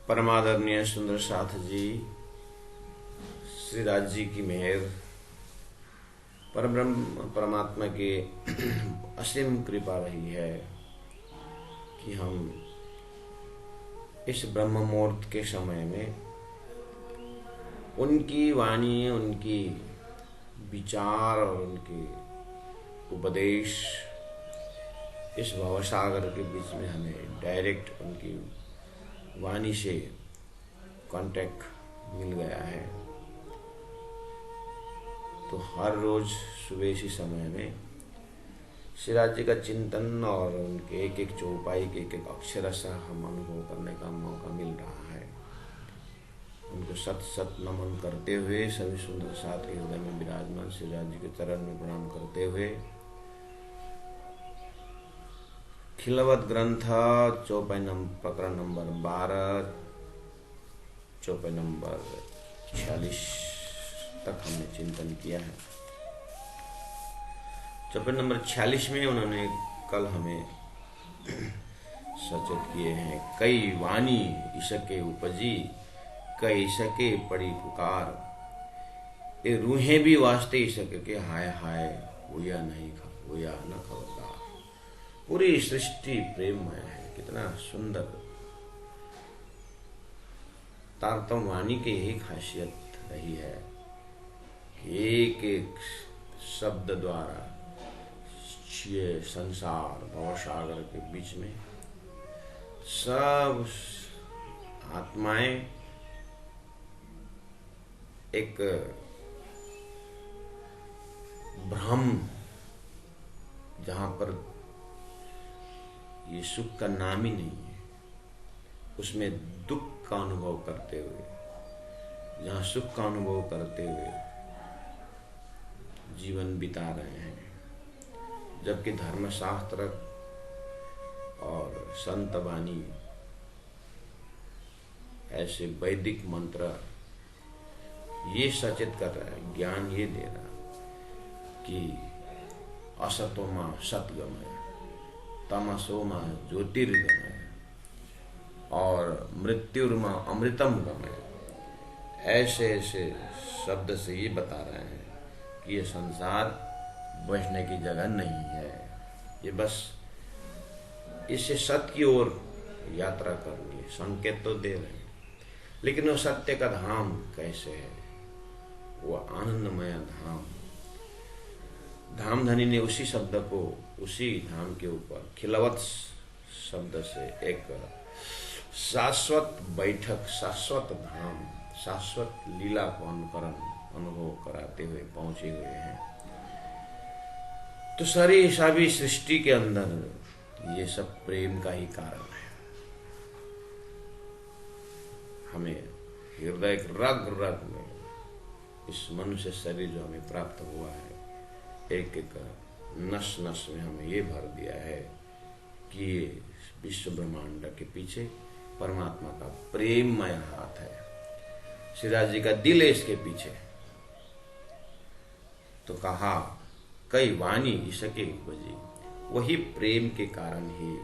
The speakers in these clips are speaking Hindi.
परमादरणीय सुंदर साथ जी, श्री राज जी की मेहर, परब्रह्म परमात्मा की असीम कृपा रही है कि हम इस ब्रह्म मुहूर्त के समय में उनकी वाणी, उनकी विचार और उनके उपदेश इस भवसागर के बीच में हमें डायरेक्ट उनकी वाणी से कांटेक्ट मिल गया है। तो हर रोज सुबह इसी समय में श्री राज जी का चिंतन और उनके एक एक चौपाई के एक एक अक्षर से हम अनुभव करने का मौका मिल रहा है। उनको सत सत नमन करते हुए सभी सुंदर साथ के हृदय में विराजमान श्री राज जी के चरण में प्रणाम करते हुए खिलवत ग्रंथ चौपाई प्रकरण नंबर 12, चौपाई नंबर 46 तक हमने चिंतन किया है। चौपाई नंबर 46 में उन्होंने कल हमें सचेत किए हैं, कई वाणी इसके उपजी, कई इसके पड़ी पुकार, ये रूहें भी वास्ते इसके के हाय हाय हुआ नहीं हुआ न खबरदार। पूरी सृष्टि प्रेममय है। कितना सुंदर तारतम वाणी की यही खासियत रही है कि एक एक शब्द द्वारा ये संसार भवसागर के बीच में सब आत्माएं एक भ्रम, जहां पर ये सुख का नाम ही नहीं है, उसमें दुख का अनुभव करते हुए, जहां सुख का अनुभव करते हुए जीवन बिता रहे हैं, जबकि धर्मशास्त्र और संत वाणी ऐसे वैदिक मंत्र ये सचेत कर रहा है, ज्ञान ये दे रहा कि असतोमा सतगमय, तमसोमा ज्योतिर्गमय और मृत्युर्मा अमृतम गमय। ऐसे ऐसे शब्द से ये बता रहे हैं कि ये संसार बचने की जगह नहीं है, ये बस इससे सत्य की ओर यात्रा करनी है। संकेत तो दे रहे हैं, लेकिन वो सत्य का धाम कैसे है? वो आनंदमय धाम। धामधनी ने उसी शब्द को उसी धाम के ऊपर खिलवत शब्द से एक शाश्वत बैठक, शाश्वत धाम, शाश्वत लीला को अनुभव कराते हुए पहुंचे हुए हैं। तो सारी सभी सृष्टि के अंदर ये सब प्रेम का ही कारण है। हमें हृदय रग रग में इस मनुष्य शरीर जो हमें प्राप्त हुआ है, एक एक नस नस में हमें ये भर दिया है कि ये विश्व ब्रह्मांड के पीछे परमात्मा का प्रेममय हाथ है। श्री राज जी का दिल है इसके पीछे। तो कहा कई वाणी इसके उपजी, वही प्रेम के कारण ही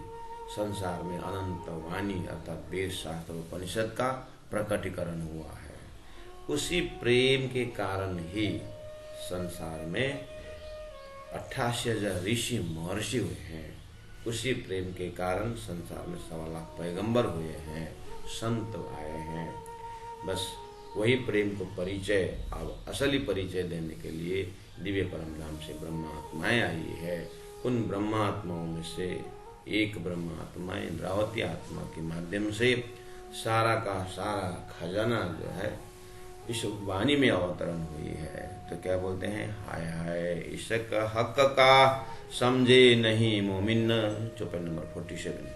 संसार में अनंत वाणी अर्थात वेद शास्त्र उपनिषद का प्रकटीकरण हुआ है। उसी प्रेम के कारण ही संसार में 88,000 ऋषि महर्षि हुए हैं। उसी प्रेम के कारण संसार में 1.25 लाख पैगंबर हुए हैं, संत आए हैं। बस वही प्रेम को परिचय, अब असली परिचय देने के लिए दिव्य परम धाम से ब्रह्मात्माएं आई है। उन ब्रह्मात्माओं में से एक ब्रह्मात्मा इंद्रावती आत्मा के माध्यम से सारा का सारा खजाना जो है इस वाणी में अवतरण हुई है। तो क्या बोलते हैं, हाय हाय इसक हक का समझे नहीं मोमिन, चौपाई नंबर 47।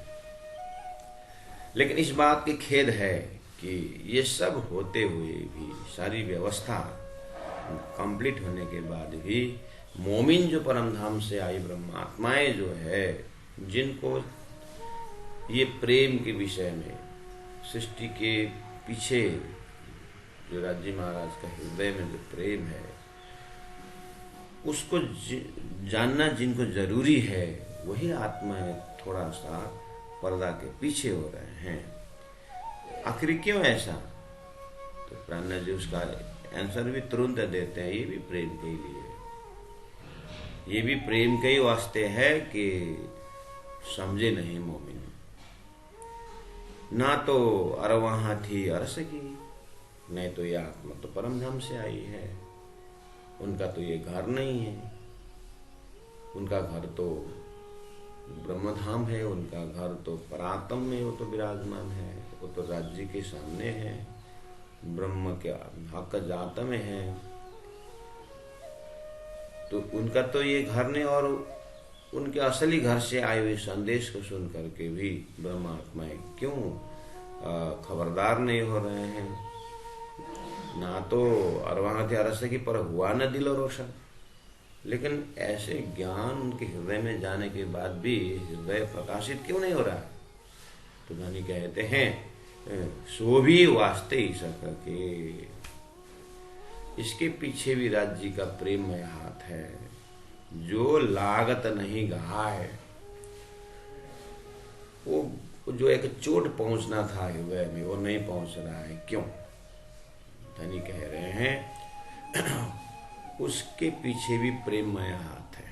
लेकिन इस बात की खेद है कि ये सब होते हुए भी, सारी व्यवस्था कंप्लीट होने के बाद भी मोमिन जो परमधाम से आई ब्रह्मात्माएं जो है, जिनको ये प्रेम के विषय में सृष्टि के पीछे जो राज्य महाराज का हृदय में जो प्रेम है उसको जानना जिनको जरूरी है, वही आत्माएं थोड़ा सा पर्दा के पीछे हो रहे हैं। आखिर क्यों ऐसा? तो प्राज्ञ जी उसका आंसर भी तुरंत देते हैं, ये भी प्रेम के लिए, ये भी प्रेम के ही वास्ते है कि समझे नहीं मोमिन, ना तो अरवाहा थी अरस की, नहीं तो ये आत्मा तो परम धाम से आई है, उनका तो ये घर नहीं है, उनका घर तो ब्रह्मधाम है, उनका घर तो परात्म में वो तो विराजमान है, वो तो राज्य के सामने है, ब्रह्म के हक जात में है, तो उनका तो ये घर नहीं। और उनके असली घर से आए हुए संदेश को सुन करके भी ब्रह्मात्माएं क्यों खबरदार नहीं हो रहे हैं? ना तो अरवाह थे अरस की, पर हुआ न दिल रोशन। लेकिन ऐसे ज्ञान उनके हृदय में जाने के बाद भी हृदय प्रकाशित क्यों नहीं हो रहा है? तो धनी कहते हैं सो भी वास्ते ही सके, इसके पीछे भी राज्य का प्रेममय हाथ है, जो लागत नहीं घाय। वो जो एक चोट पहुंचना था हृदय में वो नहीं पहुंच रहा है, क्यों? धनी कह रहे हैं उसके पीछे भी प्रेममय हाथ है,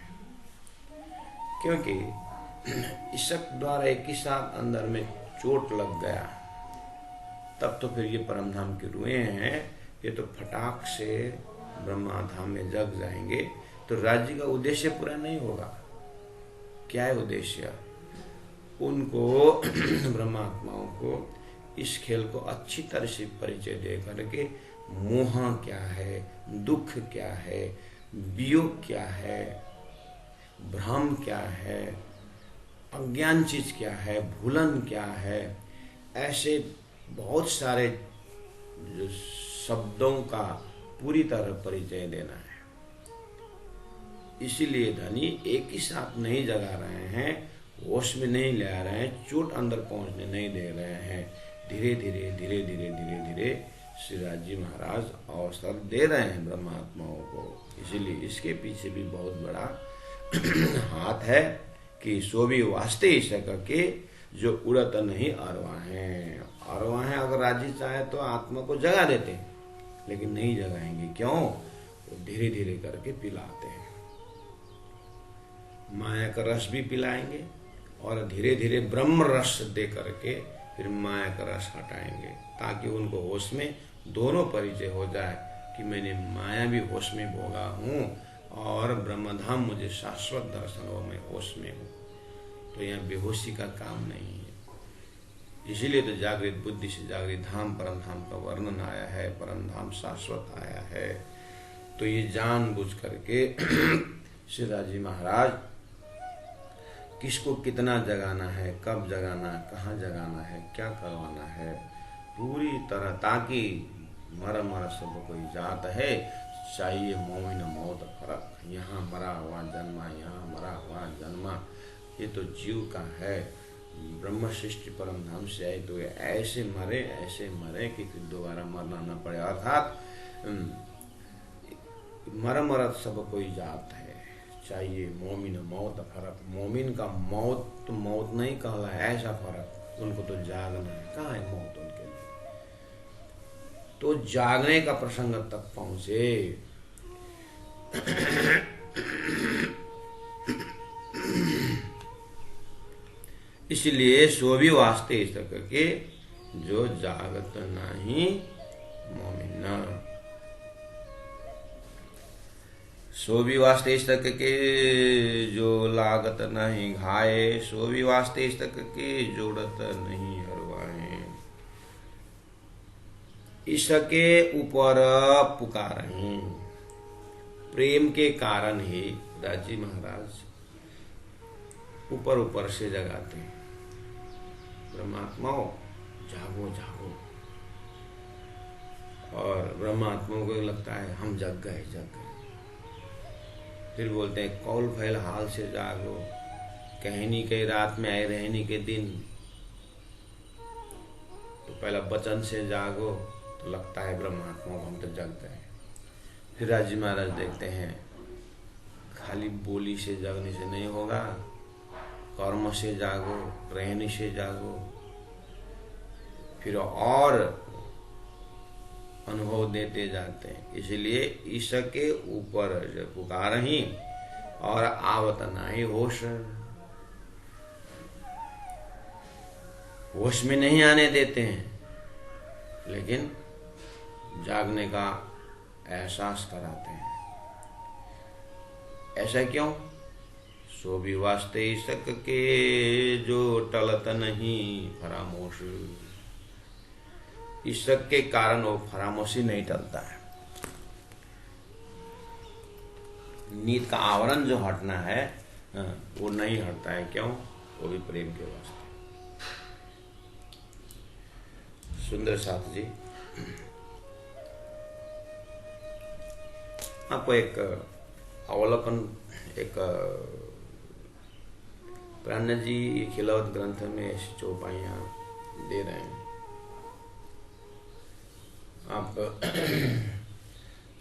क्योंकि ईशक द्वारा एक ही साथ अंदर में चोट लग गया, तब तो फिर ये परमधाम के रुए हैं, ये तो फटाक से ब्रह्माधाम में जग जाएंगे, तो राज्य का उद्देश्य पूरा नहीं होगा। क्या है उद्देश्य? उनको ब्रह्मात्माओं को इस खेल को अच्छी तरह से परिचय दे करके मोह क्या है, दुख क्या है, वियोग क्या है, भ्रम क्या है, अज्ञान चीज क्या है, भूलन क्या है, ऐसे बहुत सारे जो शब्दों का पूरी तरह परिचय देना है। इसीलिए धनी एक ही साथ नहीं जगा रहे हैं, होश में नहीं ले आ रहे हैं, चोट अंदर पहुंचने नहीं दे रहे हैं, धीरे धीरे धीरे धीरे धीरे धीरे श्री राजी महाराज अवसर दे रहे हैं ब्रह्मात्माओं को। इसीलिए इसके पीछे भी बहुत बड़ा हाथ है कि सो भी वास्ते ही के जो उड़त नहीं अरवाहें। अरवाहें अगर राजी चाहे तो आत्मा को जगा देते हैं, लेकिन नहीं जगाएंगे। क्यों? वो धीरे धीरे करके पिलाते हैं, माया का रस भी पिलाएंगे और धीरे धीरे ब्रह्म रस दे करके फिर माया का रस हटाएंगे, ताकि उनको होश में दोनों परिचय हो जाए कि मैंने माया भी होश में भोगा हूँ और ब्रह्मधाम मुझे शाश्वत दर्शन हो, मैं होश में हूँ। तो यहाँ बेहोशी का काम नहीं है। इसीलिए तो जागृत बुद्धि से जागृत धाम परम धाम का वर्णन आया है, परम धाम शाश्वत आया है। तो ये जान बुझ करके श्री राजी महाराज किसको कितना जगाना है, कब जगाना है, कहाँ जगाना है, क्या करवाना है, पूरी तरह, ताकि मर मर सब कोई जात है, चाहिए मोमिन मौत फरक। यहाँ मरा हुआ जन्मा, यहाँ मरा हुआ जन्मा, ये तो जीव का है। ब्रह्म सृष्टि परम धाम से आए तो ऐसे मरे कि फिर दोबारा मरना न पड़े। अर्थात मर मरत सब कोई जात है, चाहिए मोमिन मौत फरक। मोमिन का मौत नहीं कहला, ऐसा फर्क, उनको तो जागना है। कहाँ है मौत उनके लिए? तो जागने का प्रसंग तक पहुंचे। इसलिए सो भी वास्ते के जो जागत नहीं मोमिन, सो भी वास्ते के जो लागत नहीं घाये, सो भी वास्ते के जोड़त नहीं हरवाए। इसके ऊपर पुकारहीं, प्रेम के कारण ही राजी महाराज ऊपर ऊपर से जगाते हैं, ब्रह्मात्माओं जागो जागो। और ब्रह्मात्माओं को लगता है हम जग गए। फिर बोलते हैं कौल फैल हाल से जागो, कहनी के रात में आए रहनी के दिन। तो पहला वचन से जागो, तो लगता है ब्रह्मात्मा को हम तो जग गए। फिर राजी महाराज देखते हैं खाली बोली से जगने से नहीं होगा, कर्म से जागो, रहनी से जागो। फिर और अनुभव देते जाते हैं। इसलिए इसके ऊपर पुकार ही और आवत नाही होश, होश में नहीं आने देते हैं, लेकिन जागने का एहसास कराते हैं। ऐसा क्यों? सो भी वास्ते इसक के जो टलत नहीं फरामोश। इसक के कारण वो फरामोशी नहीं टलता है। नींद का आवरण जो हटना है वो नहीं हटता है। क्यों? वो भी प्रेम के वास्ते। सुंदर साथ जी, आपको एक अवलोकन, एक प्राण जी खिलावत ग्रंथ में ऐसी चौपाइयां दे रहे हैं। आप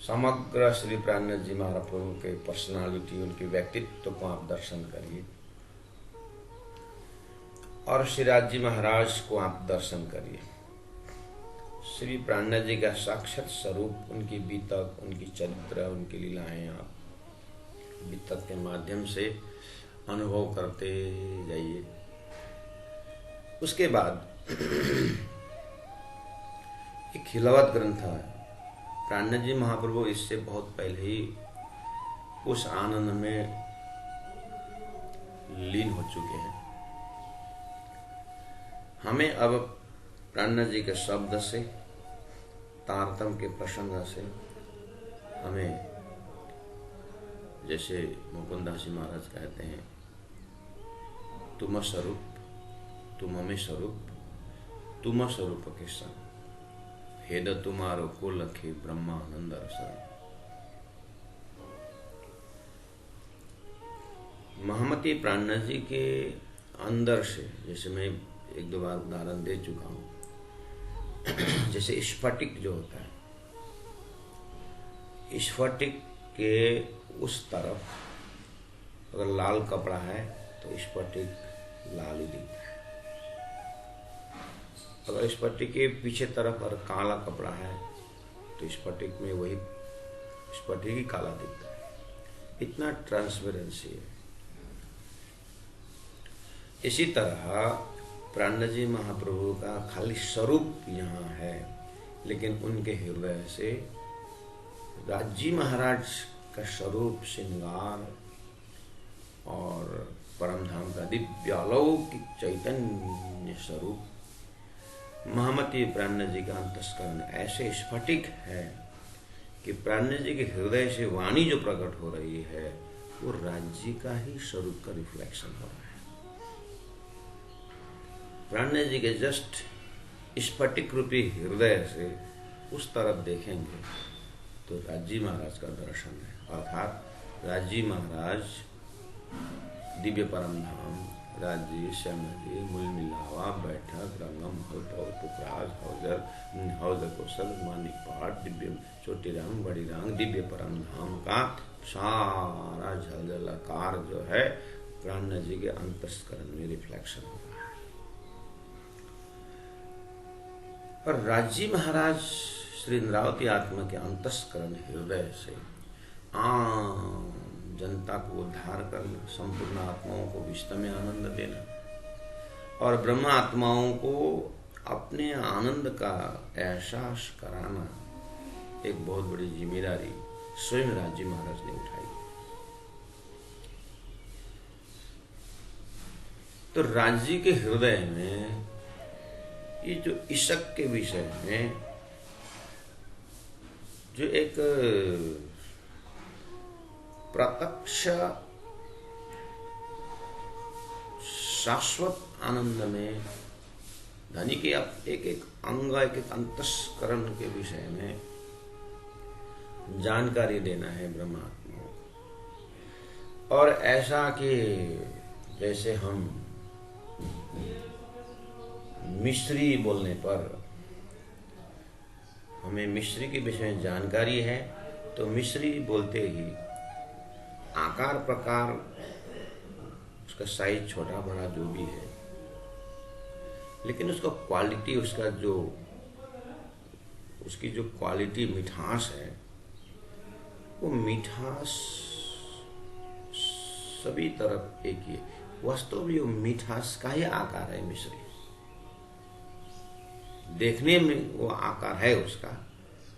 समग्र श्री प्राणनाथ जी महाराज प्रभु के पर्सनालिटी, उनके व्यक्तित्व को आप दर्शन करिए, और श्रीराज जी महाराज को आप दर्शन करिए। श्री प्राणनाथ जी का साक्षात स्वरूप, उनकी बीतक, उनकी चरित्र, उनकी लीलाएं आप बीतक के माध्यम से अनुभव करते जाइए। उसके बाद एक खिलावत ग्रंथ है प्राणनाथ जी महाप्रभु, इससे बहुत पहले ही उस आनंद में लीन हो चुके हैं। हमें अब प्राणनाथ जी के शब्द से, तारतम के प्रसंग से, हमें जैसे मुकुंदास जी महाराज कहते हैं, तुम स्वरूप, तुम हमें स्वरूप, तुम स्वरूप के संग हेद तुम्हारो को लखे ब्रह्मानंद रसन। महामती प्राणनाथ जी के अंदर से, जैसे मैं एक दो बार उदाहरण दे चुका हूं, जैसे स्फटिक जो होता है, स्फटिक के उस तरफ अगर लाल कपड़ा है तो स्फटिक लाल ही दिखता है, अगर स्फटिक के पीछे तरफ अगर काला कपड़ा है तो स्फटिक में वही स्फटिक ही काला दिखता है। इतना ट्रांसपेरेंसी है। इसी तरह प्राणनाथ जी महाप्रभु का खाली स्वरूप यहाँ है, लेकिन उनके हृदय से राजी महाराज का स्वरूप, श्रृंगार और परमधाम का दिव्य अलौकिक चैतन्य स्वरूप, महामती प्राणनाथ जी का अंतस्करण ऐसे स्फटिक है कि प्राणनाथ जी के हृदय से वाणी जो प्रकट हो रही है वो राज्य का ही स्वरूप का रिफ्लेक्शन हो रहा है। प्राणनाथ जी के जस्ट स्फटिक रूपी हृदय से उस तरफ देखेंगे तो राजी महाराज का दर्शन है, अर्थात राजी महाराज दिव्य परम धाम, राजी, श्यामजी, मूल मिलावा, बैठक, रंगम, पुखराज, हौजर कौशल, मानिक पहाड़, दिव्य छोटी रंग, बड़ी रंग, दिव्य परम धाम का सारा झलझलाकार जो है प्राणनाथ जी के अंतस्करण में रिफ्लेक्शन हो रहा है। और राजी महाराज श्री इंद्रावती आत्मा के अंतस्करण हृदय से आम जनता को उद्धार करना, संपूर्ण आत्माओं को विश्व में आनंद देना और ब्रह्म आत्माओं को अपने आनंद का एहसास कराना, एक बहुत बड़ी जिम्मेदारी स्वयं राजी महाराज ने उठाई। तो राजी के हृदय में ये जो इशक के विषय में जो एक प्रत्यक्ष शाश्वत आनंद में धनी के एक एक अंग, एक एक अंतस्करण के विषय में जानकारी देना है ब्रह्मात्मा को। और ऐसा कि जैसे हम मिस्री बोलने पर हमें मिस्री के विषय में जानकारी है तो मिस्री बोलते ही आकार प्रकार, उसका साइज छोटा बड़ा जो भी है, लेकिन उसका क्वालिटी, उसका जो उसकी जो क्वालिटी मिठास है, वो मिठास सभी तरफ एक ही है। वास्तव में वो मिठास का ही आकार है मिश्री। देखने में वो आकार है उसका,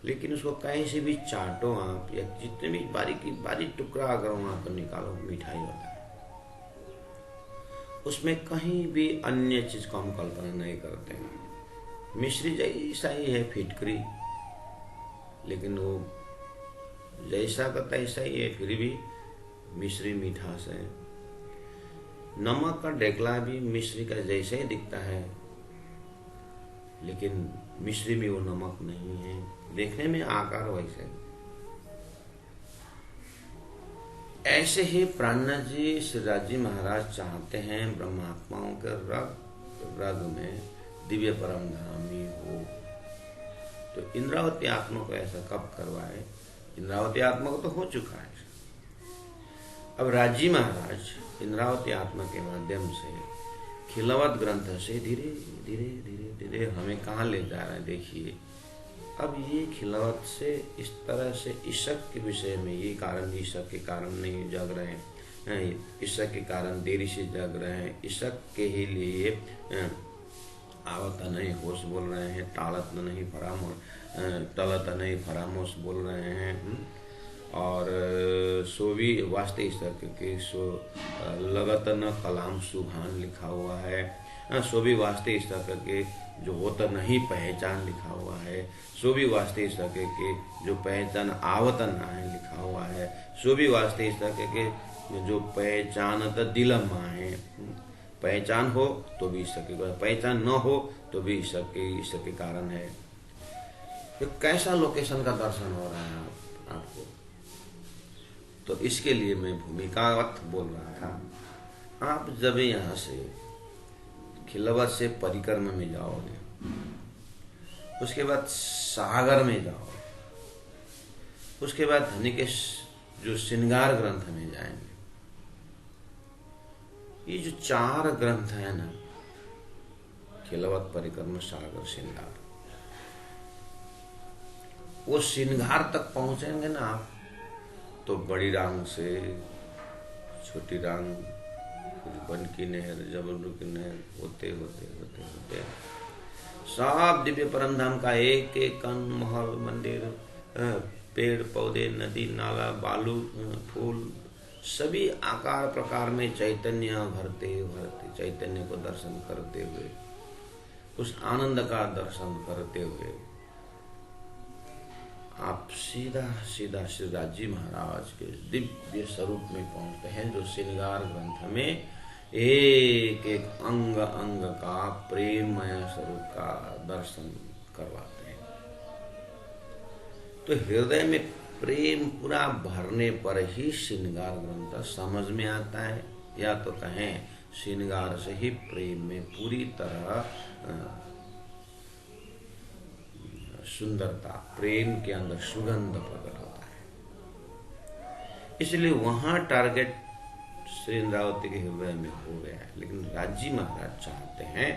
लेकिन उसको कहीं से भी चाटो आप, या जितने भी बारीक टुकड़ा अगर वहां पर निकालो, मिठाई होता है। उसमें कहीं भी अन्य चीज को हम कल्पना नहीं करते हैं। मिश्री जैसा ही है फिटकरी, लेकिन वो जैसा का तैसा ही है, फिर भी मिश्री मिठास है। नमक का ढेकला भी मिश्री का जैसे ही दिखता है, लेकिन मिश्री में वो नमक नहीं है, देखने में आकार वैसे। ऐसे ही प्राणनाथ जी, श्रीराज जी महाराज चाहते हैं ब्रह्मात्माओं के रग रग में दिव्य परम धामी हो। तो इंद्रावती आत्मा को ऐसा कब करवाए? इंद्रावती आत्मा को तो हो चुका है। अब राजी महाराज इंद्रावती आत्मा के माध्यम से खिलवत ग्रंथ से धीरे धीरे धीरे धीरे हमें कहाँ ले जा रहा है, देखिए। अब ये खिलवत से इस तरह से ईशक के विषय में, ये कारण ईशक के कारण नहीं जग रहे हैं, ईशक के कारण देरी से जग रहे हैं, ईशक के ही लिए आवत नहीं होश बोल रहे हैं, टालत नहीं फरामोश, टलत नहीं फरामोश बोल रहे हैं। और सो भी वास्ते ईशक के सो लगत न कलाम सुभान लिखा हुआ है। सो भी वास्ते ईशक के जो होता नहीं पहचान लिखा हुआ है। सो भी वास्ते सके के जो पहचान आवत ना है लिखा हुआ है। सो भी वास्ते सके के जो पहचानत दिलम है। पहचान हो तो भी ईश्वर की, पहचान न हो तो भी ईश्वर के कारण है। तो कैसा लोकेशन का दर्शन हो रहा है आपको? तो इसके लिए मैं भूमिकावत बोल रहा था। आप जब यहाँ से खिलवत से परिक्रमा में जाओगे, उसके बाद सागर में जाओ, उसके बाद धनी के जो श्रृंगार ग्रंथ में जाएंगे। ये जो 4 ग्रंथ है ना, खिलवत, परिक्रमा, सागर, श्रृंगार, वो श्रृंगार तक पहुंचेंगे ना आप, तो बड़ी रांग से छोटी रांग, बन की नहर, जबलपुर की नहर होते होते होते होते सब दिव्य परम धाम का एक एक कण, महल, मंदिर, पेड़ पौधे, नदी नाला, बालू, फूल, सभी आकार प्रकार में चैतन्य भरते भरते, चैतन्य को दर्शन करते हुए, उस आनंद का दर्शन करते हुए आप सीधा सीधा श्रीराज जी महाराज के दिव्य स्वरूप में पहुंचते हैं, जो श्रृंगार ग्रंथ में एक एक अंग अंग का प्रेममय स्वरूप का दर्शन करवाते हैं। तो हृदय में प्रेम पूरा भरने पर ही श्रृंगार ग्रंथ समझ में आता है, या तो कहें श्रृंगार से ही प्रेम में पूरी तरह सुंदरता, प्रेम के अंदर सुगंध प्रकट होता है। इसलिए वहां टारगेट श्री इंद्रावती के हृदय में हो गया है। लेकिन राजी महाराज चाहते हैं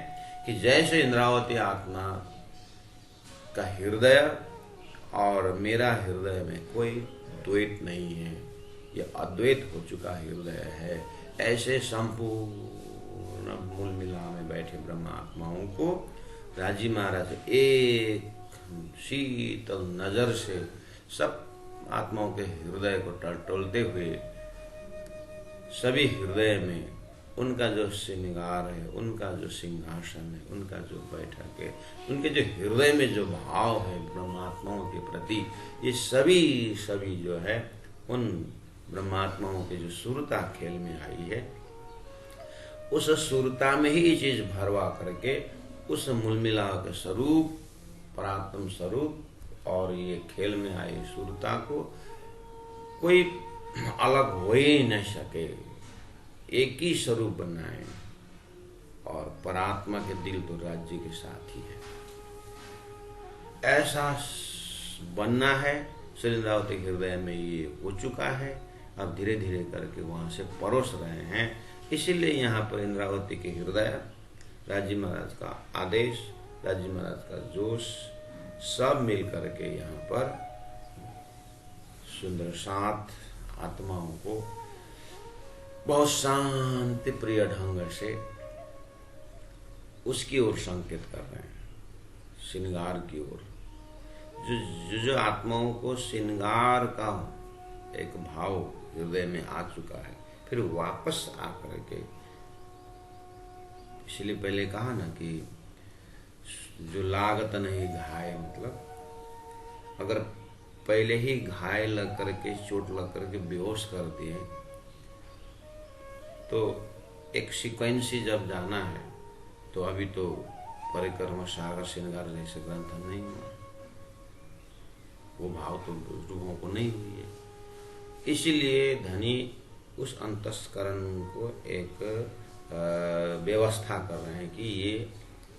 कि जैसे इंद्रावती आत्मा का हृदय और मेरा हृदय में कोई द्वैत नहीं है, यह अद्वैत हो चुका हृदय है, ऐसे संपूर्ण मूल मिला में बैठे ब्रह्मात्माओं को राजी महाराज एक शीतल नजर से सब आत्माओं के हृदय को टटोलते हुए, सभी हृदय में उनका जो श्रृंगार है, उनका जो सिंहासन है, उनका जो बैठक है, उनके जो हृदय में जो भाव है ब्रह्मात्माओं के प्रति, ये सभी जो है उन ब्रह्मात्माओं के जो सुरता खेल में आई है, उस सुरता में ही ये चीज भरवा करके उस मूल मिला के स्वरूप, परात्म स्वरूप और ये खेल में आई सुरता को कोई अलग हो ही नहीं सके, एक ही स्वरूप बनाए। और परात्मा के दिल तो राज्य के साथ ही है, ऐसा बनना है। श्री इंद्रावती हृदय में ये हो चुका है, अब धीरे धीरे करके वहां से परोस रहे हैं। इसीलिए यहाँ पर इंद्रावती के हृदय राजी महाराज का आदेश, राजी महाराज का जोश, सब मिल करके यहाँ पर सुंदर सात आत्माओं को बहुत शांति प्रिय ढंग से उसकी ओर संकेत कर रहे हैं, श्रृंगार की ओर। जो आत्माओं को श्रृंगार का एक भाव हृदय में आ चुका है, फिर वापस आकर के, इसलिए पहले कहा ना कि जो लागत नहीं घाय, मतलब अगर पहले ही घायल लग करके, चोट लग करके बेहोश कर दिए तो एक सीक्वेंसी जब जाना है तो अभी तो परिक्रमा सागर श्रृंगार जैसे ग्रंथ नहीं हुआ, वो भाव तो लोगों को नहीं हुई है। इसीलिए धनी उस अंतस्करण को एक व्यवस्था कर रहे हैं कि ये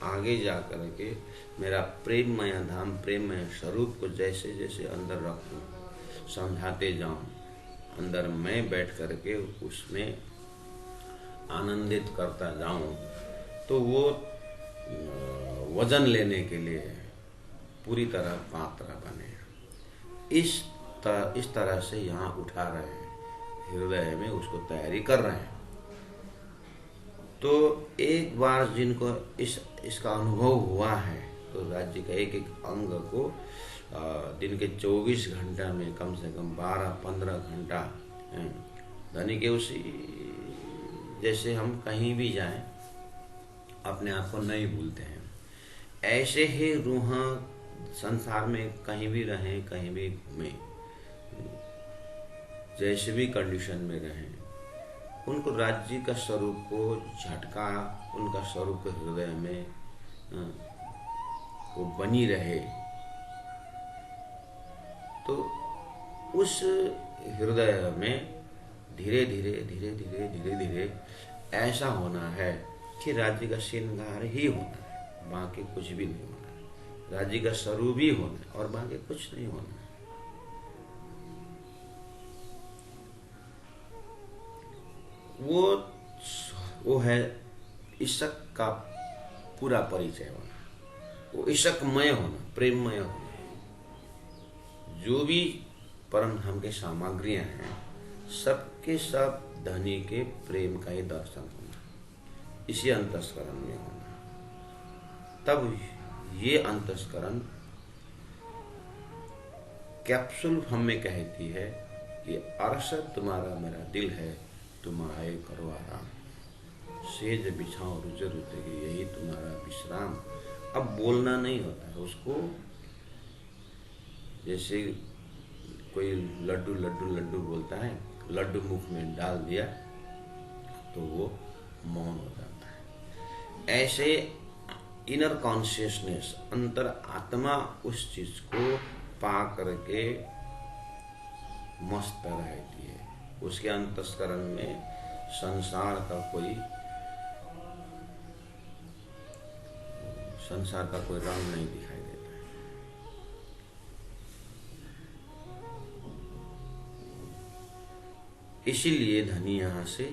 आगे जा कर के मेरा प्रेममय धाम, प्रेममय स्वरूप को जैसे जैसे अंदर रखूं, समझाते जाऊं, अंदर मैं बैठ करके उसमें आनंदित करता जाऊं, तो वो वजन लेने के लिए पूरी तरह पात्र बने। इस तरह से यहाँ उठा रहे हैं, हृदय में उसको तैयारी कर रहे हैं। तो एक बार जिनको इसका अनुभव हुआ है तो राज्य का एक एक अंग को दिन के 24 घंटा में कम से कम 12-15 घंटा धनी के उसी, जैसे हम कहीं भी जाएं अपने आप को नहीं भूलते हैं, ऐसे ही रूह संसार में कहीं भी रहें, कहीं भी घूमें, जैसे भी कंडीशन में रहें, उनको राज्य का स्वरूप को झटका, उनका स्वरूप हृदय में वो बनी रहे। तो उस हृदय में धीरे धीरे धीरे धीरे धीरे धीरे ऐसा होना है कि राज्य का श्रृंगार ही होना है, बाकी कुछ भी नहीं होना है। राज्य का स्वरूप ही होना है और बाकी कुछ नहीं होना है। वो है ईशक का पूरा परिचय होना, वो ईशकमय होना, प्रेममय होना। जो भी परम धाम के सामग्रियां हैं, सबके सब धनी के प्रेम का ही दर्शन होना, इसी अंतस्करण में होना। तब ये अंतस्करण कैप्सूल हमें कहती है कि अरशद तुम्हारा मेरा दिल है, तुम आए करो आराम, सेज बिछाओ रुझे रुझे, यही तुम्हारा विश्राम। अब बोलना नहीं होता है उसको, जैसे कोई लड्डू लड्डू लड्डू बोलता है, लड्डू मुख में डाल दिया तो वो मौन हो जाता है। ऐसे इनर कॉन्शियसनेस, अंतर आत्मा उस चीज को पा करके मस्त रहती है। उसके अंतस्करण में संसार का कोई रंग नहीं दिखाई देता है। इसीलिए धनी यहाँ से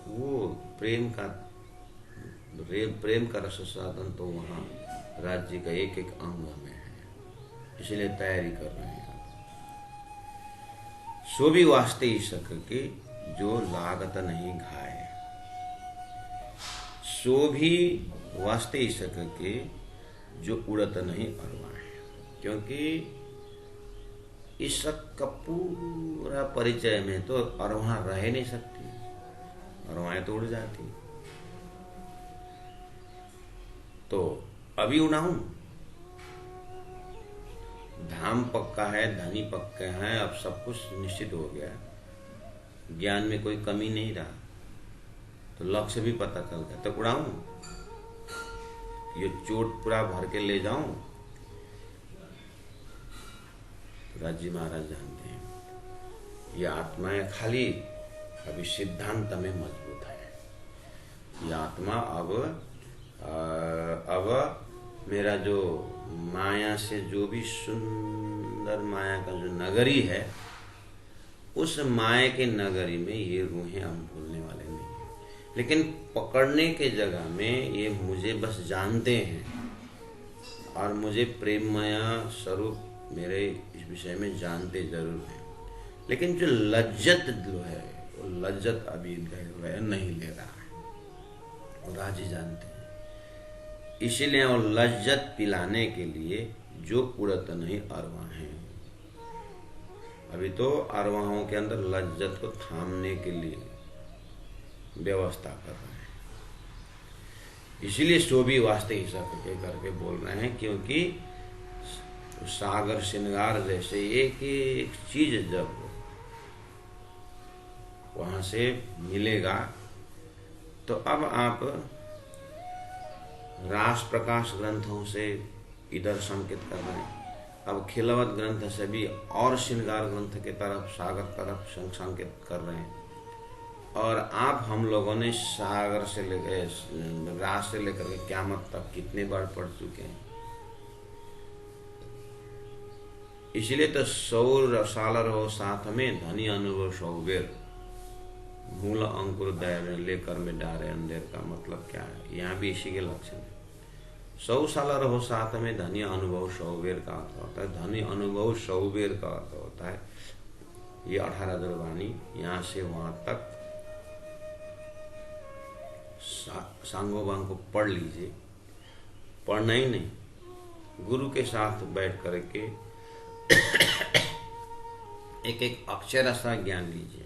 वो प्रेम का रस साधन तो वहाँ राज्य का एक एक अंग में है, इसलिए तैयारी कर रहे हैं। सो भी वास्ते ईशक के जो लागत नहीं घाय, सो भी वास्ते ईशक के जो उड़त नहीं अरवाए। क्योंकि ईशक का पूरा परिचय में तो अरवा रह नहीं सकती, अरवाएं तो उड़ जाती। तो अभी उड़ाऊं, धाम पक्का है, धनी पक्के हैं, अब सब कुछ निश्चित हो गया, ज्ञान में कोई कमी नहीं रहा, तो लक्ष्य भी पता चल गया। तो उड़ाऊं, ये चोट पूरा भर के ले जाऊं। राज्य महाराज जानते हैं ये आत्माएं खाली अभी सिद्धांत में मजबूत है। ये आत्मा अब मेरा जो माया से जो भी सुंदर माया का जो नगरी है, उस माया के नगरी में ये रूहें हम भूलने वाले नहीं हैं। लेकिन पकड़ने के जगह में ये मुझे बस जानते हैं और मुझे प्रेममय स्वरूप मेरे इस विषय में जानते जरूर हैं, लेकिन जो लज्जत जो है वो लज्जत अभी वह नहीं ले रहा है, वो राजी जानते हैं। इसीलिए वो लज्जत पिलाने के लिए जो कुड़त नहीं अरवा हैं, अभी तो अरवाहों के अंदर लज्जत को थामने के लिए व्यवस्था कर रहे हैं। इसीलिए सो भी वास्ते हिस्सा करके बोल रहे हैं, क्योंकि सागर श्रृंगार जैसे एक एक चीज जब वहां से मिलेगा तो अब आप रास प्रकाश ग्रंथों से इधर संकेत कर रहे हैं, अब खिलवत ग्रंथ से भी और श्रृंगार ग्रंथ के तरफ सागर तरफ संकेत कर रहे हैं। और आप हम लोगों ने सागर से लेकर रास से लेकर के क़यामत तक कितने बार पढ़ चुके हैं। इसलिए तो सौर सालर हो साथ में धनी अनुभव सौबेर, मूल अंकुर दैर लेकर में डारे अंधेर का मतलब क्या है, यहाँ भी इसी के लक्षण है। 100 साल रहो साथ में धनी अनुभव सौबेर का अर्थ होता है। धनी अनुभव सौबेर का अर्थ होता है ये 18 दरवानी यहाँ से वहां तक सांगोबांग को पढ़ लीजिए। पढ़ना ही नहीं, गुरु के साथ बैठ करके एक एक अक्षर सा ज्ञान लीजिए।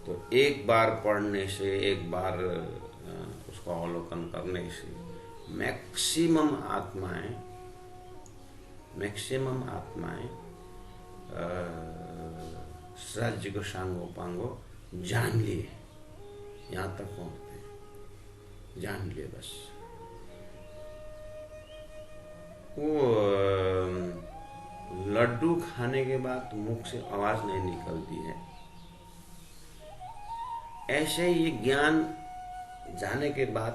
तो एक बार पढ़ने से, एक बार उसको अवलोकन करने से मैक्सिमम आत्माएं राज्य को सांगो पांगो जान लिए, यहाँ तक पहुंचते हैं, जान लिए बस। वो लड्डू खाने के बाद मुख से आवाज नहीं निकलती है, ऐसे ये ज्ञान जाने के बाद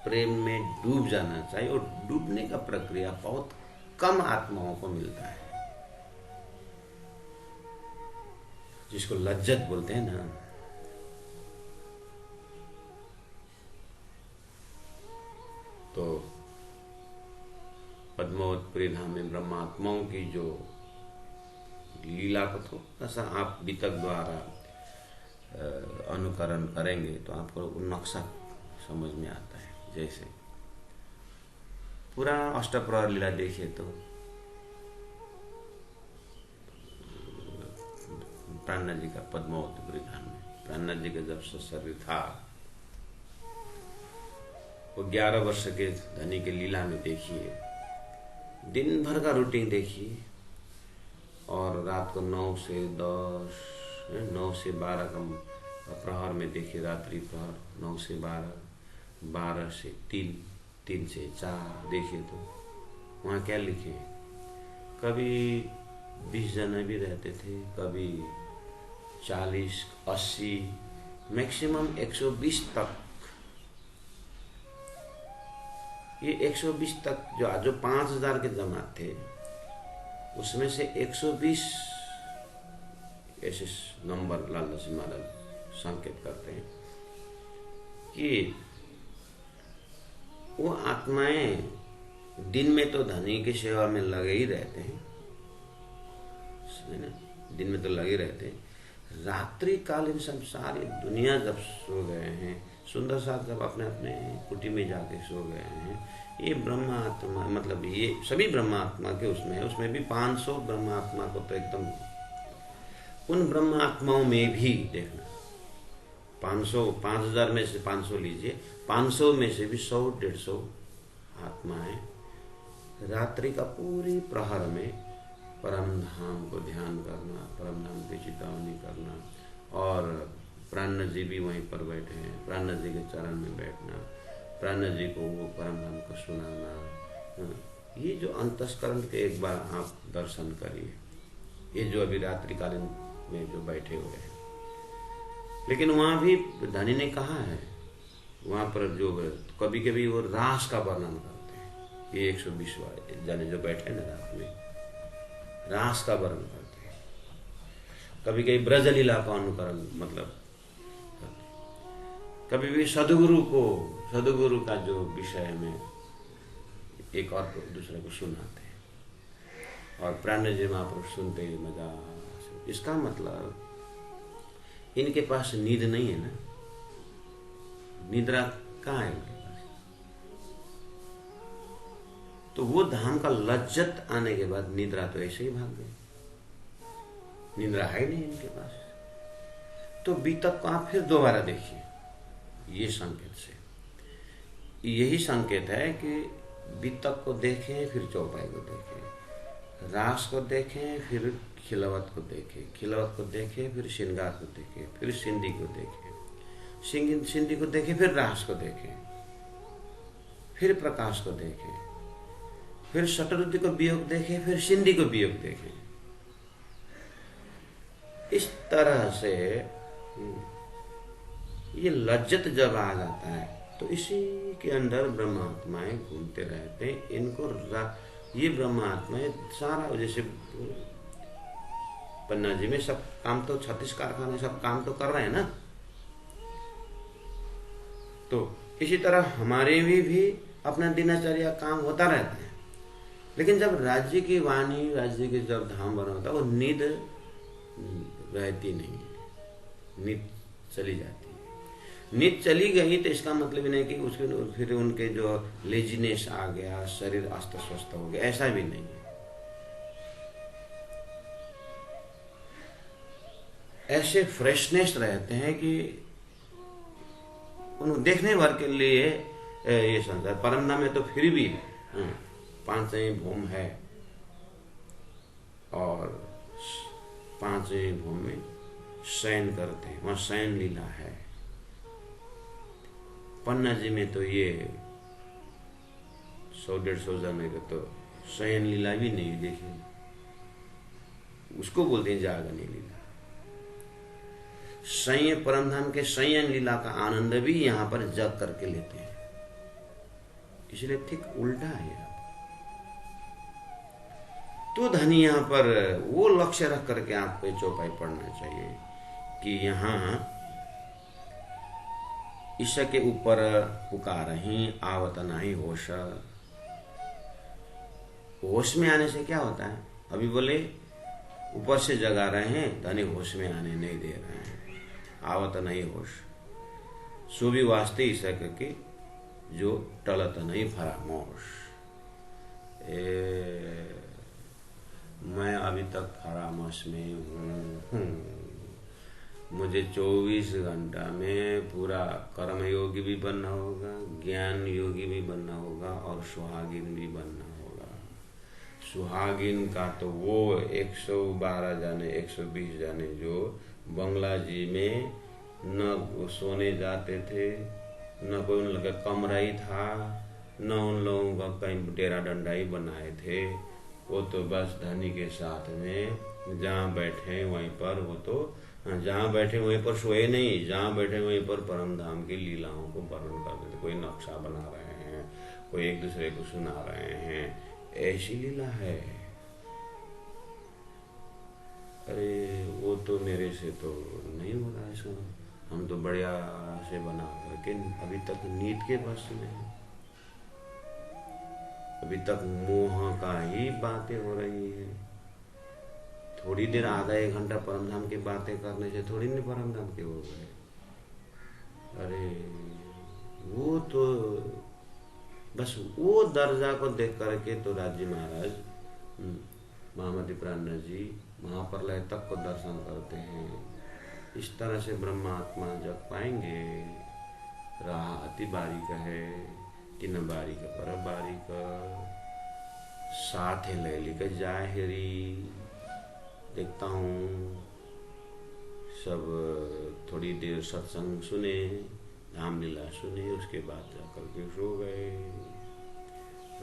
प्रेम में डूब जाना चाहिए। और डूबने का प्रक्रिया बहुत कम आत्माओं को मिलता है, जिसको लज्जत बोलते हैं ना। तो पद्मावत धाम में ब्रह्मात्माओं की जो लीला को थोड़ा सा आप वितक द्वारा अनुकरण करेंगे तो आपको नक्शा समझ में आता है। जैसे पूरा अष्टप्रहर लीला देखिए तो प्राणनाथ जी का पद्मावत धाम में, प्राणनाथ जी का जब शरीर था वो 11 वर्ष के धनी के लीला में देखिए, दिन भर का रूटीन देखिए, और रात को 9 से 10, 9 से 12 का प्रहर में देखिए, रात्रि प्रहर 9 से 12, 12 से 3, 3 से 4 देखिए तो वहाँ क्या लिखे, कभी 20 जने भी रहते थे, कभी 40, 80, मैक्सिमम 120 तक। ये 120 तक जो 5000 के जमात थे उसमें से 120 ऐसे नंबर लाल सिंह महाराज संकेत करते हैं कि वो आत्माएं दिन में तो धनी की सेवा में लगे ही रहते हैं, दिन में तो लगे रहते हैं, रात्रि कालीन सब सारी दुनिया जब सो गए हैं, सुंदर साथ जब अपने अपने कुटी में जाके सो गए हैं, ये ब्रह्मात्मा मतलब ये सभी ब्रह्मात्मा के उसमें है, उसमें भी 500 ब्रह्मात्मा को तो एकदम, उन ब्रह्मात्माओं में भी देखना 500, 5000 में से 500 लीजिए, 500 में से भी 100-150 आत्माएं रात्रि का पूरी प्रहर में परम धाम को ध्यान करना, परम धाम की चितावनी करना, और प्राणनाथ जी भी वहीं पर बैठे हैं, प्राणनाथ जी के चरण में बैठना, प्राणनाथ जी को वो परम धाम को सुनाना। ये जो अंतस्करण के एक बार आप दर्शन करिए, ये जो अभी रात्रिकालीन में जो बैठे हुए हैं, लेकिन वहां भी धनी ने कहा है, वहां पर जो कभी कभी वो रास का वर्णन करते हैं, ये 120 जने जो बैठे ना रात में रास का वर्णन करते हैं, कभी कभी ब्रजलीला का अनुकरण मतलब कभी भी सदगुरु का जो विषय में एक और दूसरे को सुनाते हैं और प्राण जी महापुरुष सुनते ही मजा। इसका मतलब इनके पास नींद नहीं है ना, निद्रा कहाँ है इनके पास। तो वो धाम का लज्जत आने के बाद निद्रा तो ऐसे ही भाग गई, निद्रा है नहीं इनके पास। तो बीतक को आप फिर दोबारा देखिए, ये संकेत से यही संकेत है कि बीतक को देखें फिर चौपाई को देखें, रास को देखें फिर खिलवत को देखें, खिलवत को देखें फिर श्रृंगार को देखें, फिर सिंधी को देखें, सिंधी को देखें फिर रास को देखें, फिर प्रकाश को देखें, फिर शतरुद्धि को वियोग देखें, फिर सिंधी को वियोग देखें। इस तरह से ये लज्जत जब आ जाता है तो इसी के अंदर ब्रह्मात्माएं घूमते रहते हैं। इनको ये ब्रह्मात्माएं सारा, जैसे पन्ना जी में सब काम तो 36 कारखाने सब काम तो कर रहे हैं ना, तो इसी तरह हमारे भी अपना दिनचर्या काम होता रहता है। लेकिन जब राज्य की वाणी, राज्य के जब धाम बना होता है, वो नींद रहती नहीं है, नींद चली जाती है। नींद चली गई तो इसका मतलब नहीं कि उसके फिर उनके जो लेजीनेस आ गया, शरीर अस्त स्वस्थ हो गया, ऐसा भी नहीं है। ऐसे फ्रेशनेस रहते हैं कि उन देखने भर के लिए ये संसार। परमधाम में तो फिर भी 5 भूम है और 5 भूम में शयन करते हैं, वहां शयन लीला है। पन्ना जी में तो ये 100-150 जाने का तो शयन लीला भी नहीं देखी, उसको बोलते हैं जागनी लीला। संयम परमधाम के संयम लीला का आनंद भी यहां पर जग करके लेते हैं, इसलिए ठीक उल्टा है। तो धनी यहां पर वो लक्ष्य रख करके आपको चौपाई पढ़ना चाहिए कि यहां ईश्वर के ऊपर पुकार ही आवत नहीं होश। होश में आने से क्या होता है? अभी बोले ऊपर से जगा रहे हैं, धनी होश में आने नहीं दे रहे हैं, आवत नहीं होश। सो भी वास्ते ईश्वर के जो टलत नहीं फरामोश। मैं अभी तक फरामोश में हूँ। मुझे 24 घंटा में पूरा कर्म योगी भी बनना होगा, ज्ञान योगी भी बनना होगा और सुहागिन भी बनना होगा। सुहागिन का तो वो 112 जाने 120 जाने जो बंगला जी में न सोने जाते थे, न कोई उन लोगों का कमरा ही था, न उन लोगों का कहीं डेरा डंडा ही बनाए थे। वो तो बस धनी के साथ में जहाँ बैठे वहीं पर, वो तो जहाँ बैठे वहीं पर सोए नहीं, जहाँ बैठे वहीं पर परमधाम की लीलाओं को वर्णन करते थे। कोई नक्शा बना रहे हैं, कोई एक दूसरे को सुना रहे हैं, ऐसी लीला है। अरे वो तो मेरे से तो नहीं हो रहा है, हम तो बढ़िया से बना करके अभी तक नींद के बस में, अभी तक मोह का ही बातें हो रही है। थोड़ी देर आधा 1 घंटा परमधाम की बातें करने से थोड़ी नहीं परमधाम के हो गए। अरे वो तो बस वो दर्जा को देख करके तो राजी महाराज महामती प्राण जी महाप्रलय तक को दर्शन करते हैं। इस तरह से ब्रह्मात्मा जग पाएंगे। राह अति बारीक है, 3 बारीक पर बारीक, साथ है लैली का जाहिरी। देखता हूँ सब थोड़ी देर सत्संग सुने, धाम लीला सुने, उसके बाद जाकर के सो गए।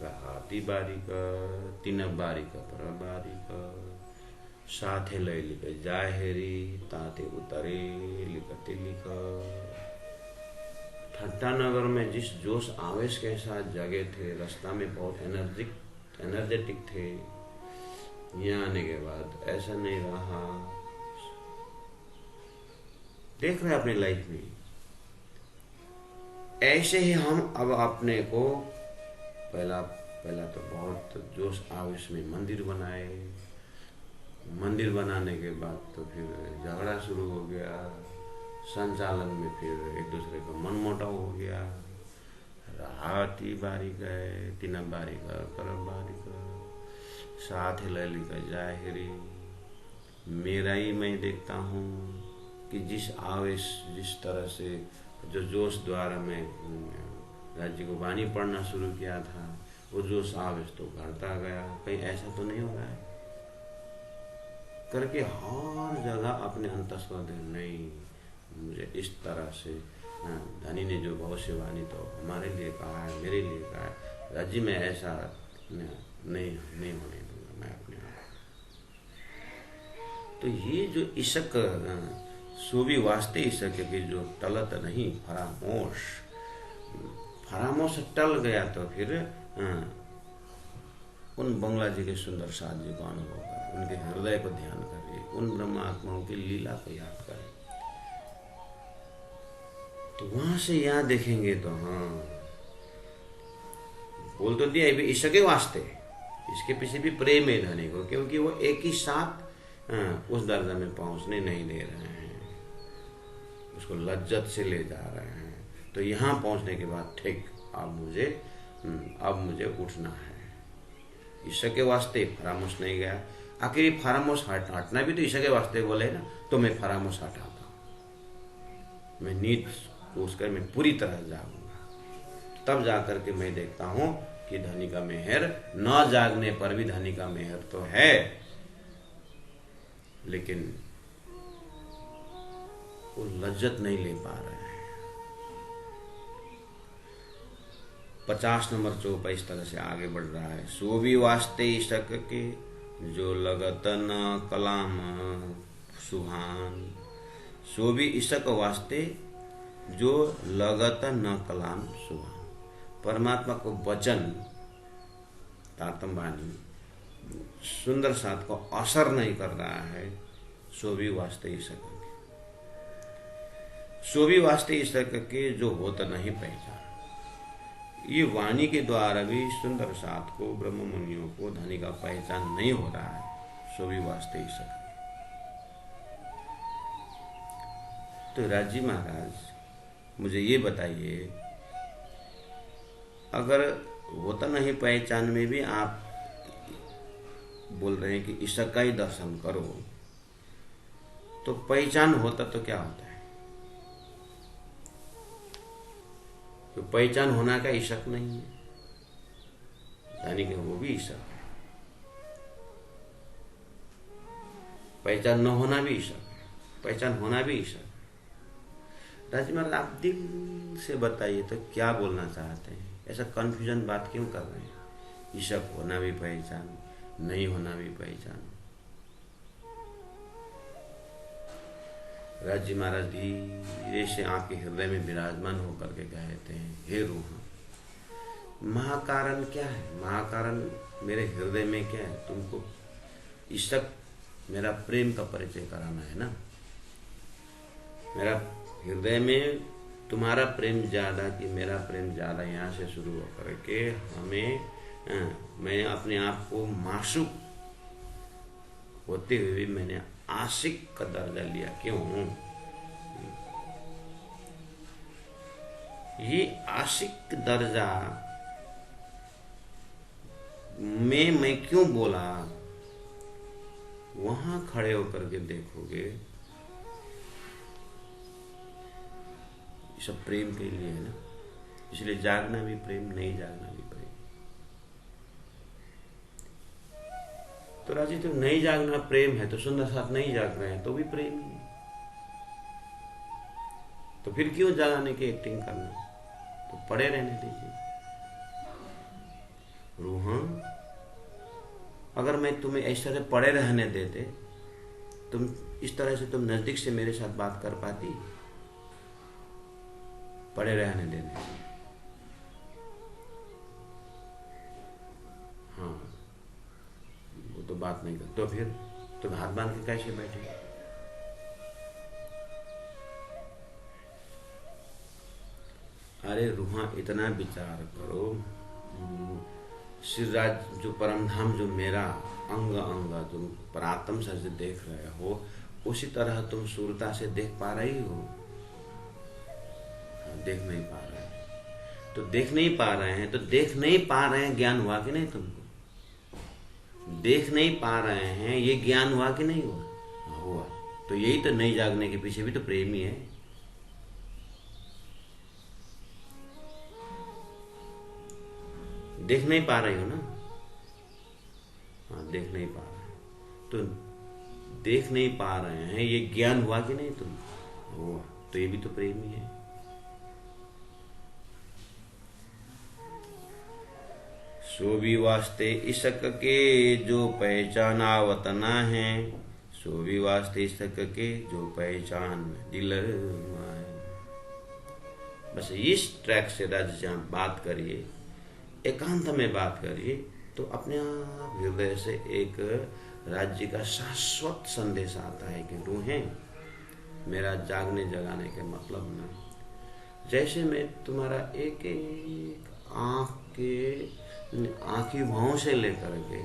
राती बारीक, 3 बारीक पर बारीक, साथे लय लिख जाहेरी, ताते उतरे लिखते लिख। ठट्टा नगर में जिस जोश आवेश के साथ जगे थे, रास्ता में बहुत एनर्जेटिक थे। यहाँ आने के बाद ऐसा नहीं रहा, देख रहे हैं अपनी लाइफ में। ऐसे ही हम अब अपने को पहला तो बहुत जोश आवेश में मंदिर बनाए। मंदिर बनाने के बाद तो फिर झगड़ा शुरू हो गया, संचालन में फिर एक दूसरे को मनमुटाव हो गया। हाथी बारी गए, तीन बारी का करब बारी का, साथ ही लली का जाहिरी। मेरा ही मैं देखता हूँ कि जिस आवेश, जिस तरह से जो जोश द्वारा मैं राज्य को वाणी पढ़ना शुरू किया था, वो जोश आवेश तो बढ़ता गया। कहीं ऐसा तो नहीं हो रहा है करके हर जगह अपने अंतस्वर दे, नहीं मुझे इस तरह से धनी ने जो भविष्यवाणी तो हमारे लिए कहा है, मेरे लिए कहा है, राज्य में ऐसा नहीं होने दूंगा मैं अपने आप। तो ये जो इशक सोवी वास्ते इशक की जो टलत नहीं फरामोश टल गया, तो फिर उन बंगला जी के सुंदर साथ जी को अनुभव करें, उनके हृदय को ध्यान करिए, उन ब्रह्मात्माओं की लीला को याद करें। तो वहां से यहाँ देखेंगे तो हाँ, बोल तो दिया भी ईश्वर के वास्ते, इसके पीछे भी प्रेम है धनी को, क्योंकि वो एक ही साथ उस दर्जा में पहुंचने नहीं दे रहे हैं, उसको लज्जत से ले जा रहे हैं। तो यहाँ पहुंचने के बाद ठीक अब मुझे उठना है। ईश्वर के वास्ते फरामोश नहीं गया। आखिर फरामोश हटना भी तो ईश्वर के वास्ते बोले ना, तो मैं फरामोश हटाता हूँ, मैं नींद उसकर मैं पूरी तरह जागूंगा। तब जाकर के मैं देखता हूँ कि धनी का मेहर, न जागने पर भी धनी का मेहर तो है, लेकिन वो लज्जत नहीं ले पा रहे हैं। 50 नंबर चौपा इस तरह से आगे बढ़ रहा है। सो भी वास्ते इशक के जो लगत न कलाम सुहान, सो भी इशक वास्ते जो लगत न कलाम सुहान। परमात्मा को वचन तारतम वाणी सुंदर साथ को असर नहीं कर रहा है, सो भी वास्ते इशक के, सो भी वास्ते इशक के जो होता नहीं पहचान। ये वाणी के द्वारा भी सुंदर साथ को, ब्रह्म मुनियों को धनी का पहचान नहीं हो रहा है, सो भी वास्ते ईश्वर। तो राजी महाराज मुझे ये बताइए, अगर होता नहीं पहचान में भी आप बोल रहे हैं कि ईश्वर का ही दर्शन करो, तो पहचान होता तो क्या होता है? तो पहचान होना का इशक नहीं है, यानी कि वो भी इशक है। पहचान न होना भी इशक है, पहचान होना भी इशक है। राजी महाराज आप दिल से बताइए तो क्या बोलना चाहते हैं? ऐसा कंफ्यूजन बात क्यों कर रहे हैं? इशक होना भी पहचान, नहीं होना भी पहचान। राजी महाराज धीरे से आपके हृदय में विराजमान होकर के कहते हैं, हे रूह, महाकारण क्या है? महाकारण मेरे हृदय में क्या है? तुमको इशक मेरा प्रेम का परिचय कराना है ना। मेरा हृदय में तुम्हारा प्रेम ज्यादा कि मेरा प्रेम ज्यादा, यहाँ से शुरू होकर के मैं अपने आप को मासूक होते हुए भी मैंने आशिक का दर्जा लिया। क्यों? ये आशिक दर्जा में मैं क्यों बोला? वहां खड़े होकर के देखोगे, सब प्रेम के लिए है ना। इसलिए जागना भी प्रेम, नहीं जागना भी प्रेम। तो राजी तो नहीं जागना प्रेम है, तो सुंदर साथ नहीं जाग रहे हैं तो भी प्रेम ही है। तो फिर क्यों जागाने की एक्टिंग करना? तो पड़े रहने दीजिए। रूह, अगर मैं तुम्हें इस तरह पड़े रहने देते, तुम इस तरह से तुम नजदीक से मेरे साथ बात कर पाती? पड़े रहने देने, हाँ वो तो बात नहीं कर। तो फिर तुम हाथ बांध के कैसे बैठे? अरे रूहा, इतना विचार करो, श्रीराज जो परमधाम, जो मेरा अंग अंग तुम परात्म से देख रहे हो, उसी तरह तुम सूरता से देख पा रही हो? देख नहीं पा रहे हैं। तो देख नहीं पा रहे हैं, तो देख नहीं पा रहे हैं ज्ञान हुआ कि नहीं तुमको? देख नहीं पा रहे हैं, ये ज्ञान हुआ कि नहीं हुआ? हुआ। तो यही तो नहीं जागने के पीछे भी तो प्रेम ही है। देख नहीं पा रही हो ना? हाँ, देख नहीं पा रहे, तो देख नहीं पा रहे हैं, ये ज्ञान हुआ कि नहीं तुम? हुआ। तो ये भी तो प्रेम ही है। सो भी वास्ते इसक के जो पहचानावत ना है, सो भी वास्ते इसक के जो पहचान दिल माए। बस इस ट्रैक से राज्य बात करिए, एकांत में बात करिए, तो अपने आप हृदय से एक राज्य का शाश्वत संदेश आता है कि रूहें, मेरा जागने जगाने के मतलब ना, जैसे मैं तुम्हारा एक एक आँखी भावों से लेकर के,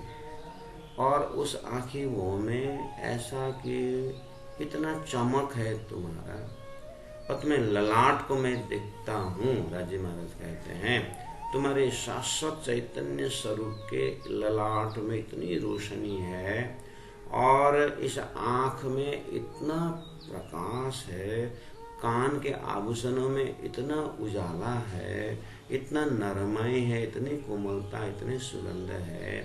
और उस आँखी भावों में ऐसा कि इतना चमक है तुम्हारा, और तुम्हें ललाट को मैं देखता हूँ। राजी महाराज कहते हैं, तुम्हारे शाश्वत चैतन्य स्वरूप के ललाट में इतनी रोशनी है, और इस आँख में इतना प्रकाश है, कान के आभूषणों में इतना उजाला है, इतना नरमाई है, इतनी कोमलता, इतनी सुगंध है,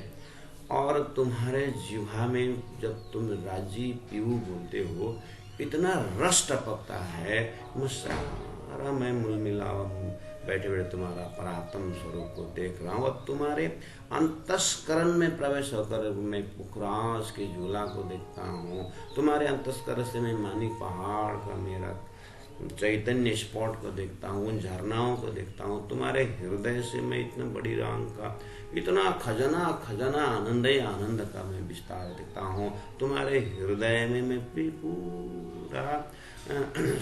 और तुम्हारे जिह्वा में जब तुम राजी पीऊ बोलते हो, इतना रस टपकता है, सारा मैं मुलमिला बैठे बैठे तुम्हारा परात्म स्वरूप को देख रहा हूँ, और तुम्हारे अंतस्करण में प्रवेश होकर मैं पुखराज के झूला को देखता हूँ। तुम्हारे अंतस्करण से मैं मानिक पहाड़ का मेरा चैतन्य स्पॉट को देखता हूँ, उन झरनाओं को देखता हूँ। तुम्हारे हृदय से मैं इतना बड़ी रांग का इतना खजाना खजाना आनंद ही आनंद का मैं विस्तार देखता हूँ। तुम्हारे हृदय में मैं पूरा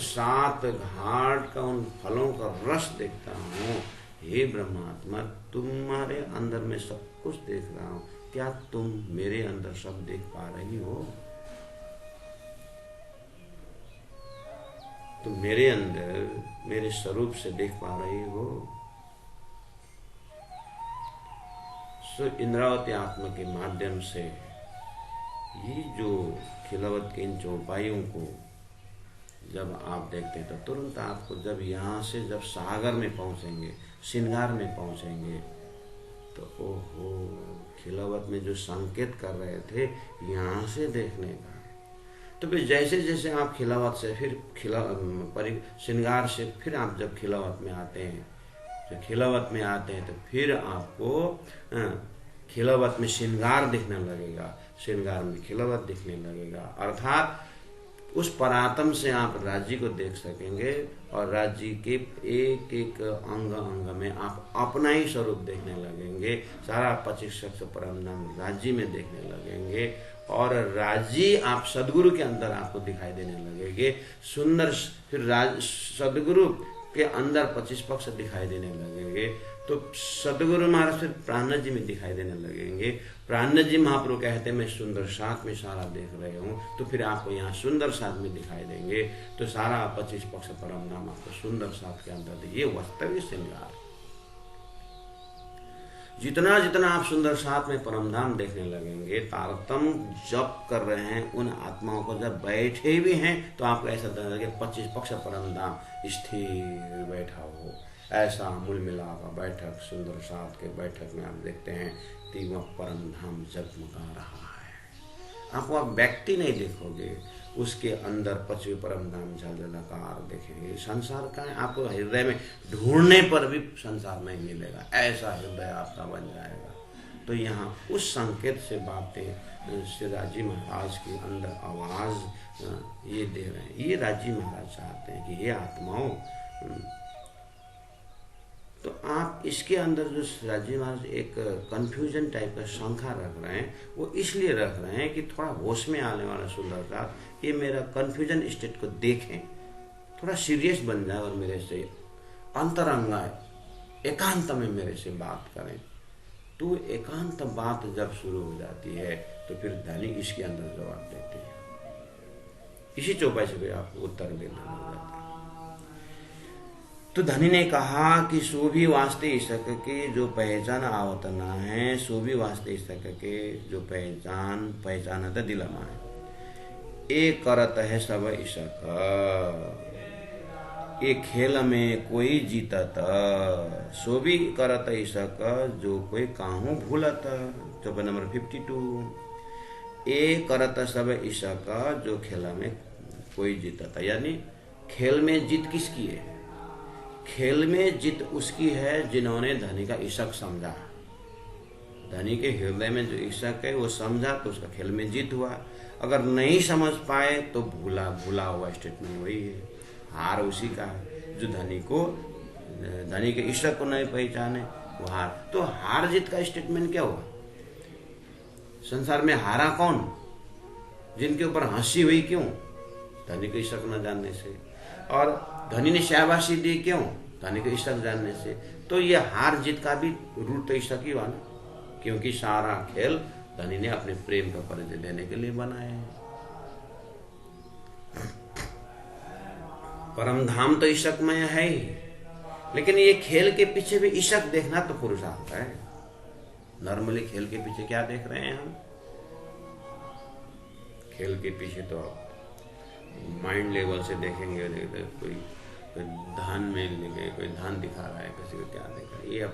7 घाट का उन फलों का रस देखता हूँ। हे ब्रह्मात्मा, तुम्हारे अंदर मैं सब कुछ देख रहा हूँ, क्या तुम मेरे अंदर सब देख पा रही हो? तुम मेरे अंदर मेरे स्वरूप से देख पा रही हो? सो इंद्रावती आत्मा के माध्यम से ये जो खिलावत के इन चौपाइयों को जब आप देखते हैं, तो तुरंत आपको जब यहाँ से जब सागर में पहुँचेंगे, श्रृंगार में पहुँचेंगे, तो ओहो, खिलावत में जो संकेत कर रहे थे यहाँ से देखने का, तो फिर जैसे जैसे आप खिलावत से फिर श्रृंगार से फिर आप जब खिलावत में आते हैं, जब खिलावत में आते हैं, तो फिर आपको खिलावत में श्रृंगार दिखने लगेगा, श्रृंगार में खिलावत दिखने लगेगा। अर्थात उस परात्म से आप राज्य को देख सकेंगे, और राज्य के एक एक अंग अंग में आप अपना ही स्वरूप देखने लगेंगे। सारा 25 परमधाम राज्य में देखने लगेंगे, और राज्य आप सदगुरु के अंदर आपको दिखाई देने लगेंगे। सुंदर फिर सदगुरु के अंदर 25 पक्ष दिखाई देने लगेंगे, तो सदगुरु महाराज फिर प्राणनाथ जी में दिखाई देने लगेंगे। प्राणनाथ जी महाप्रभु कहते हैं मैं सुंदर साथ में सारा देख रहे हूँ, तो फिर आपको यहाँ सुंदर साथ में दिखाई देंगे, तो सारा 25 पक्ष परम नाम आपको सुंदर साथ के अंदर। ये वास्तविक श्रृंगार, जितना जितना आप सुंदर साथ में परमधाम देखने लगेंगे, तारतम जप कर रहे हैं उन आत्माओं को, जब बैठे भी हैं तो आपको ऐसा लगे 25 पक्ष परमधाम स्थिर बैठा हो, ऐसा मूल मिलाप बैठक सुंदर साथ के बैठक में आप देखते हैं कि वह परमधाम जगमगा रहा है। आपको आप व्यक्ति नहीं देखोगे, उसके अंदर 25 परमधाम झलझलकार देखेंगे। संसार का आपको हृदय में ढूंढने पर भी संसार नहीं मिलेगा, ऐसा हृदय आपका बन जाएगा। तो यहाँ उस संकेत से बातें श्री राजी महाराज के अंदर आवाज ये दे रहे हैं। ये राजी महाराज चाहते हैं कि ये आत्माओं, तो आप इसके अंदर जो राजी महाराज एक कंफ्यूजन टाइप का शंका रख रहे हैं, वो इसलिए रख रहे हैं कि थोड़ा होश में आने वाला सुंदरता, ये मेरा कंफ्यूजन स्टेट को देखें, थोड़ा सीरियस बन जाए और मेरे से अंतरंगा एकांत में मेरे से बात करें। तो एकांत बात जब शुरू हो जाती है तो फिर धनी इसके अंदर जवाब देते हैं। इसी चौपाई से भी आपको उत्तर मिल जाता है। तो धनी ने कहा कि सो भी वास्ते ईशक के जो पहचान आवत ना है, सो भी वास्ते ईशक के जो पहचान तो दिलमा है। एक करत है सब ईशक, एक खेल में कोई जीतत, सो भी करत ईशक जो कोई काहू भूलत। चौपाई नंबर 52। एक करत सब ईशक जो खेल में कोई जीतत, यानी खेल में जीत किसकी है? खेल में जीत उसकी है जिन्होंने धनी का ईशक समझा। धनी के हृदय में जो ईशक है वो समझा तो उसका खेल में जीत हुआ। अगर नहीं समझ पाए तो भूला हुआ स्टेटमेंट वही है, हार उसी का है। जो धनी के ईशक को नहीं पहचाने वो हार। तो हार जीत का स्टेटमेंट क्या हुआ? संसार में हारा कौन? जिनके ऊपर हंसी हुई क्यों? धनी के ईशक न जानने से। और धनी ने शाबाशी दी क्यों? धनी के ईशक जानने से। तो ये हार जीत का भी रूट तो ईशक ही हुआ ना, क्योंकि सारा खेल धनी ने अपने प्रेम का परिचय देने के लिए बनाया है। परम धाम तो ईशकमय है ही, लेकिन ये खेल के पीछे भी ईशक देखना तो पुरुषार्थ है। नॉर्मली खेल के पीछे क्या देख रहे हैं हम? खेल के पीछे तो माइंड लेवल से देखेंगे, कोई धान में लेके कोई धान दिखा रहा है, किसी को क्या दिखा रहा है। ये अब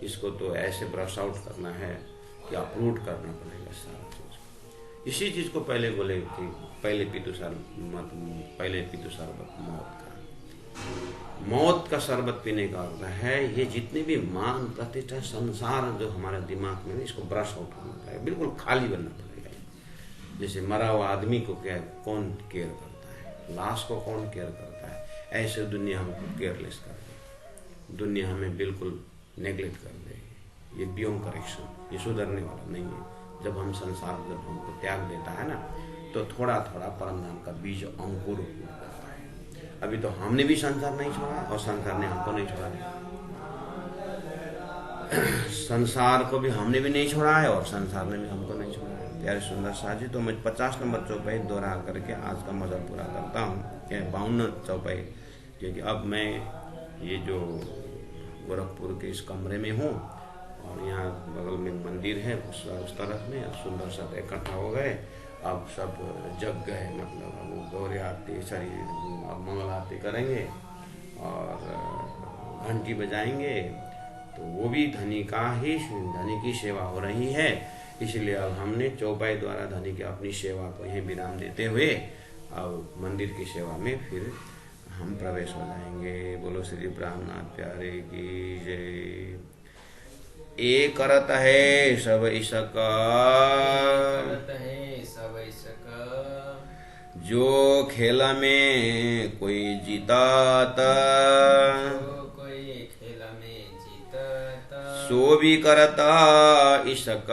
इसको तो ऐसे ब्रश आउट करना है कि अपलोड करना पड़ेगा सारा चीज। इसी चीज को पहले बोले कि पहले पीतु शरबत मौत का शरबत पीने का अर्थ है ये जितने भी मान प्रतिष्ठा संसार जो हमारे दिमाग में, इसको ब्रश आउट करना पड़ेगा, बिल्कुल खाली बनना पड़ेगा। जैसे मरा हुआ आदमी को क्या कौन केयर करता है, लाश को कौन केयर करता है, ऐसे दुनिया हमको केयरलेस कर दे, दुनिया हमें बिल्कुल नेग्लेक्ट कर दे। ये बियॉन्ड करेक्शन, ये सुधरने वाला नहीं है। जब हम संसार जब हमको त्याग देता है ना, तो थोड़ा थोड़ा परम धाम का बीज अंकुर करता है। अभी तो हमने भी संसार नहीं छोड़ा और संसार ने हमको नहीं छोड़ा। संसार को भी हमने भी नहीं छोड़ा है और संसार ने भी हमको नहीं छोड़ा है। प्यारे सुंदर साजी, तो मैं 50 नंबर चौपाई दोहरा करके आज का मजा पूरा करता हूँ, 52 चौपाई, क्योंकि अब मैं ये जो गोरखपुर के इस कमरे में हूँ और यहाँ बगल में मंदिर है उस तरफ में सुंदर सब इकट्ठा हो गए। अब सब जग गए, मतलब वो गौरी आरती अब मंगल आरती करेंगे और घंटी बजाएंगे, तो वो भी धनी की सेवा हो रही है। इसलिए अब हमने चौपाई द्वारा धनी की अपनी सेवा को यहीं विराम देते हुए अब मंदिर की सेवा में फिर हम प्रवेश हो जाएंगे। बोलो श्री ब्रह्मनाथ प्यारे की जय। एक करत है सब ईशक, जो खेल में कोई जीतात, सो भी करता ईशक,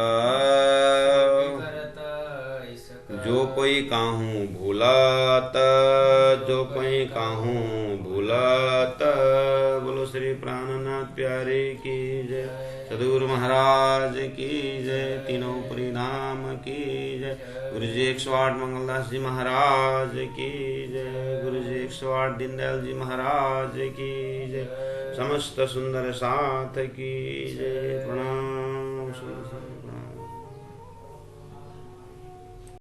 जो कोई काहू भूलत, जो कोई काहू भूलत। बोलो श्री प्राणनाथ प्यारे की जय। सदगुरु महाराज की जय। तीनों परिणाम की जय। गुरु जी 108 मंगलदास जी महाराज की जय। गुरु जी 108 दीनदयाल जी महाराज की जय। समस्त सुंदर साथ की जय। प्रणाम।